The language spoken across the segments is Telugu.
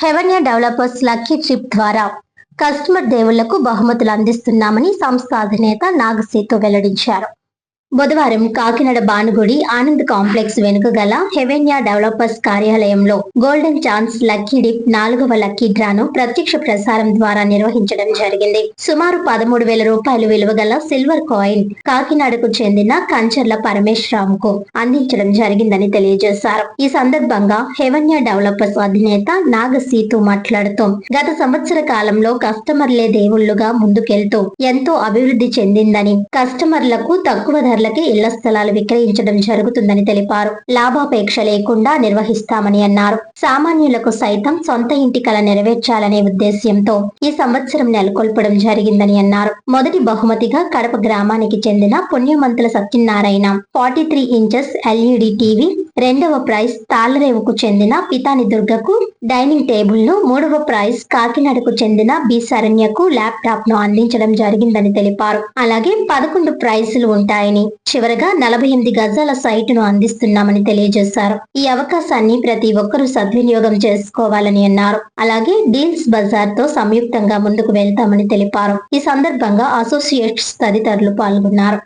హెవెన్యా డెవలపర్స్ లక్కీ ట్రిప్ ద్వారా కస్టమర్ దేవుళ్లకు బహుమతులు అందిస్తున్నామని సంస్థ అధినేత నాగసేతు వెల్లడించారు. బుధవారం కాకినాడ భానుగుడి ఆనంద్ కాంప్లెక్స్ వెనుక గల హెవెన్యా డెవలపర్స్ కార్యాలయంలో గోల్డెన్ ఛాన్స్ లక్కీ డిప్ 4వ లక్కీ డ్రాను ప్రత్యక్ష ప్రసారం ద్వారా నిర్వహించడం జరిగింది. సుమారు 13,000 రూపాయలు విలువ గల సిల్వర్ కాయిన్ కాకినాడకు చెందిన కంచర్ల పరమేశ్వరరావుకు అందించడం జరిగిందని తెలియజేశారు. ఈ సందర్భంగా హెవెన్యా డెవలపర్స్ అధినేత నాగసీతు మాట్లాడుతూ గత సంవత్సర కాలంలో కస్టమర్లే దేవుళ్లుగా ముందుకెళ్తూ ఎంతో అభివృద్ధి చెందిందని, కస్టమర్లకు తక్కువ ధరలకి ఇళ్ల స్థలాలు విక్రయించడం జరుగుతుందని తెలిపారు. లాభాపేక్ష లేకుండా నిర్వహిస్తామని అన్నారు. సామాన్యులకు సైతం సొంత ఇంటి కల నెరవేర్చాలనే ఉద్దేశ్యంతో ఈ సంవత్సరం నెలకొల్పడం జరిగిందని అన్నారు. మొదటి బహుమతిగా కడప గ్రామానికి చెందిన Punyamanthula Satyanarayana 43 inches LED TV, రెండవ ప్రైజ్ తాళ్లరేవుకు చెందిన పితాని దుర్గకు డైనింగ్ టేబుల్ ను, మూడవ ప్రైజ్ కాకినాడకు చెందిన బి శరణ్యకు ల్యాప్టాప్ ను అందించడం జరిగిందని తెలిపారు. అలాగే 11 ప్రైజులు ఉంటాయని, చివరగా 48 గజాల సైటును అందిస్తున్నామని తెలియజేశారు. ఈ అవకాశాన్ని ప్రతి ఒక్కరూ సద్వినియోగం చేసుకోవాలని అన్నారు. అలాగే డీల్స్ బజార్ తో సంయుక్తంగా ముందుకు వెళ్తామని తెలిపారు. ఈ సందర్భంగా అసోసియేట్స్ తదితరులు పాల్గొన్నారు.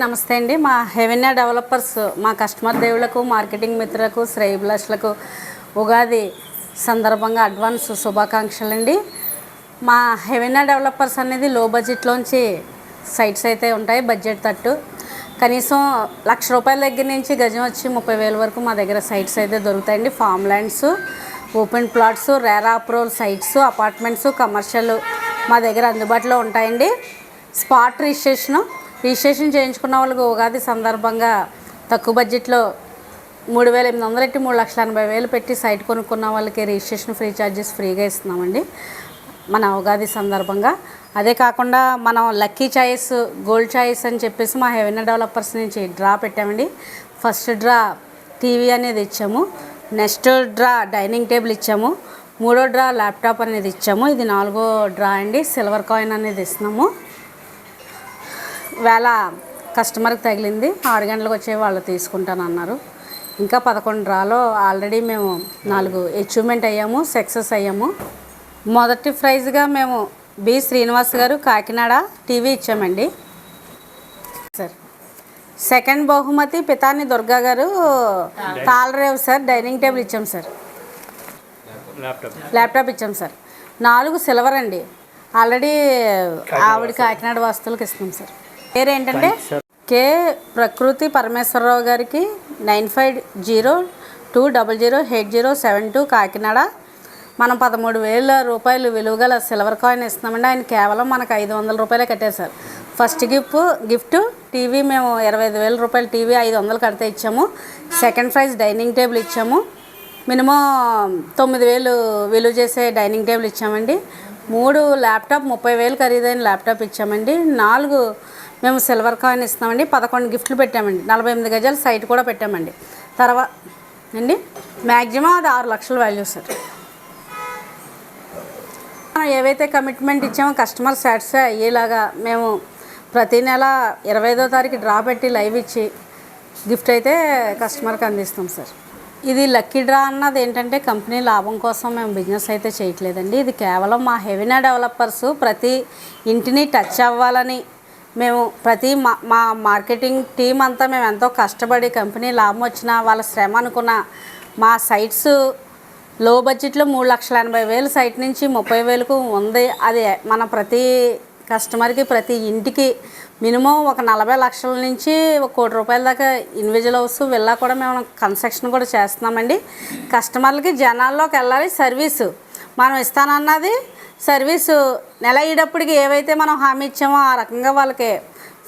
నమస్తే అండి. మా హెవెన్యా డెవలపర్స్ మా కస్టమర్ దేవుళ్లకు, మార్కెటింగ్ మిత్రులకు, శ్రేయభిలాషులకు ఉగాది సందర్భంగా అడ్వాన్స్ శుభాకాంక్షలు అండి. మా హెవెన్యా డెవలపర్స్ అనేది లో బడ్జెట్లోంచి సైట్స్ అయితే ఉంటాయి. బడ్జెట్ తట్టు కనీసం ₹1,00,000 దగ్గర నుంచి గజం వచ్చి 30,000 వరకు మా దగ్గర సైట్స్ అయితే దొరుకుతాయండి. Farm lands, open plots, RERA approval sites, apartments, commercial మా దగ్గర అందుబాటులో ఉంటాయండి. స్పాట్ రిజిస్ట్రేషన్ చేయించుకున్న వాళ్ళకి ఉగాది సందర్భంగా తక్కువ బడ్జెట్లో 3,800 పెట్టి 3,80,000 పెట్టి సైట్ కొనుక్కున్న వాళ్ళకి రిజిస్ట్రేషన్ ఫ్రీ ఛార్జెస్ ఫ్రీగా ఇస్తున్నామండి మన ఉగాది సందర్భంగా. అదే కాకుండా మనం లక్కీ చాయిస్, గోల్డ్ చాయిస్ అని చెప్పేసి మా హెవెన్యా డెవలపర్స్ నుంచి డ్రా పెట్టామండి. ఫస్ట్ డ్రా టీవీ అనేది ఇచ్చాము, నెక్స్ట్ డ్రా డైనింగ్ టేబుల్ ఇచ్చాము, మూడో డ్రా ల్యాప్టాప్ అనేది ఇచ్చాము. ఇది 4వ డ్రా అండి. సిల్వర్ కాయిన్ అనేది ఇస్తున్నాము. వేళ కస్టమర్కి తగిలింది, 6 గంటలకు వచ్చే వాళ్ళు తీసుకుంటానన్నారు. ఇంకా 11 డ్రాలో ఆల్రెడీ మేము 4 అచీవ్మెంట్ అయ్యాము, సక్సెస్ అయ్యాము. మొదటి ప్రైజ్గా మేము బి శ్రీనివాస్ గారు కాకినాడ టీవీ ఇచ్చామండి సార్. సెకండ్ బహుమతి పితాని దుర్గా గారు తాళ్లరేవు సార్, డైనింగ్ టేబుల్ ఇచ్చాం సార్, ల్యాప్టాప్ ఇచ్చాం సార్. 4 సిల్వర్ అండి. ఆల్రెడీ ఆవిడ కాకినాడ వస్తువులకు ఇస్తున్నాం సార్. పేరు ఏంటంటే కే ప్రకృతి పరమేశ్వరరావు గారికి 9502008072 కాకినాడ. మనం 13,000 రూపాయలు విలువగల సిల్వర్ కాయిన్ ఇస్తున్నామండి. ఆయన కేవలం మనకు 500 రూపాయలే కట్టారు సార్. ఫస్ట్ గిఫ్ట్ టీవీ మేము 25,000 రూపాయలు టీవీ 500 కడితే ఇచ్చాము. సెకండ్ ప్రైజ్ డైనింగ్ టేబుల్ ఇచ్చాము. మినిమం 9,000 విలువ చేసే డైనింగ్ టేబుల్ ఇచ్చామండి. 3 ల్యాప్టాప్ 30,000 ఖరీదైన ల్యాప్టాప్ ఇచ్చామండి. 4 మేము సిల్వర్ కాయిన్ ఇస్తున్నామండి. 11 గిఫ్ట్లు పెట్టామండి. 48 గజాల సైట్ కూడా పెట్టామండి. తర్వాత అండి మ్యాక్సిమం అది 6 లక్షల వాల్యూ సార్. ఏవైతే కమిట్మెంట్ ఇచ్చామో కస్టమర్ సాటిస్ఫై అయ్యేలాగా మేము ప్రతి నెల 25వ తారీఖు డ్రా పెట్టి లైవ్ ఇచ్చి గిఫ్ట్ అయితే కస్టమర్కి అందిస్తాం సార్. ఇది లక్కీ డ్రా అన్నది ఏంటంటే కంపెనీ లాభం కోసం మేము బిజినెస్ అయితే చేయట్లేదండి. ఇది కేవలం మా హెవెన్యా డెవలపర్స్ ప్రతి ఇంటిని టచ్ అవ్వాలని మేము మా మార్కెటింగ్ టీం అంతా మేము ఎంతో కష్టపడి కంపెనీ లాభం వచ్చినా వాళ్ళ శ్రమ అనుకున్న మా సైట్స్ లో బడ్జెట్లో 3,80,000 సైట్ నుంచి 30,000కు ఉంది. అది మన ప్రతి కస్టమర్కి ప్రతి ఇంటికి మినిమం ఒక 40 లక్షల నుంచి ₹1 కోటి దాకా ఇండివిజువల్ హౌస్ విల్లా కూడా మేము కన్స్ట్రక్షన్ కూడా చేస్తున్నామండి. కస్టమర్లకి జనాల్లోకి వెళ్ళాలి. సర్వీసు మనం ఇస్తానన్నది సర్వీసు నెల అయ్యేటప్పటికి ఏవైతే మనం హామీ ఇచ్చామో ఆ రకంగా వాళ్ళకి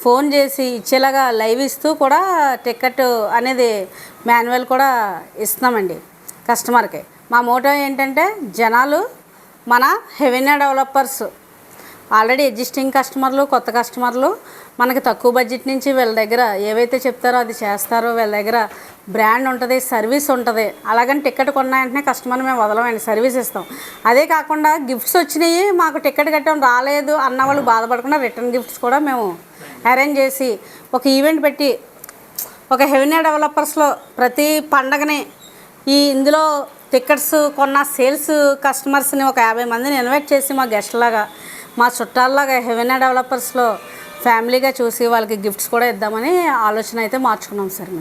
ఫోన్ చేసి ఇచ్చేలాగా లైవ్ ఇస్తూ కూడా టికెట్ అనేది మాన్యువల్ కూడా ఇస్తున్నామండి కస్టమర్కి. మా మోటో ఏంటంటే జనాలు మన హెవెన్యా డెవలపర్స్ ఆల్రెడీ ఎగ్జిస్టింగ్ కస్టమర్లు, కొత్త కస్టమర్లు మనకి తక్కువ బడ్జెట్ నుంచి వీళ్ళ దగ్గర ఏవైతే చెప్తారో అది చేస్తారో. వీళ్ళ దగ్గర బ్రాండ్ ఉంటుంది, సర్వీస్ ఉంటుంది. అలాగని టికెట్ కొన్న వెంటనే కస్టమర్ని మేము వదలమండి, సర్వీస్ ఇస్తాం. అదే కాకుండా గిఫ్ట్స్ వచ్చినాయి, మాకు టికెట్ కట్టడం రాలేదు అన్న వాళ్ళు బాధపడకుండా రిటర్న్ గిఫ్ట్స్ కూడా మేము అరేంజ్ చేసి ఒక ఈవెంట్ పెట్టి ఒక హెవెన్యా డెవలపర్స్లో ప్రతి పండగని ఇందులో టికెట్స్ కొన్న సేల్స్ కస్టమర్స్ని ఒక 50 మందిని ఇన్వైట్ చేసి మా గెస్ట్ లాగా, మా చుట్టాల్లాగా హెవెన్యా డెవలపర్స్లో ఫ్యామిలీగా చూసి వాళ్ళకి గిఫ్ట్స్ కూడా ఇద్దామని ఆలోచన అయితే మార్చుకున్నాం సార్ మేము.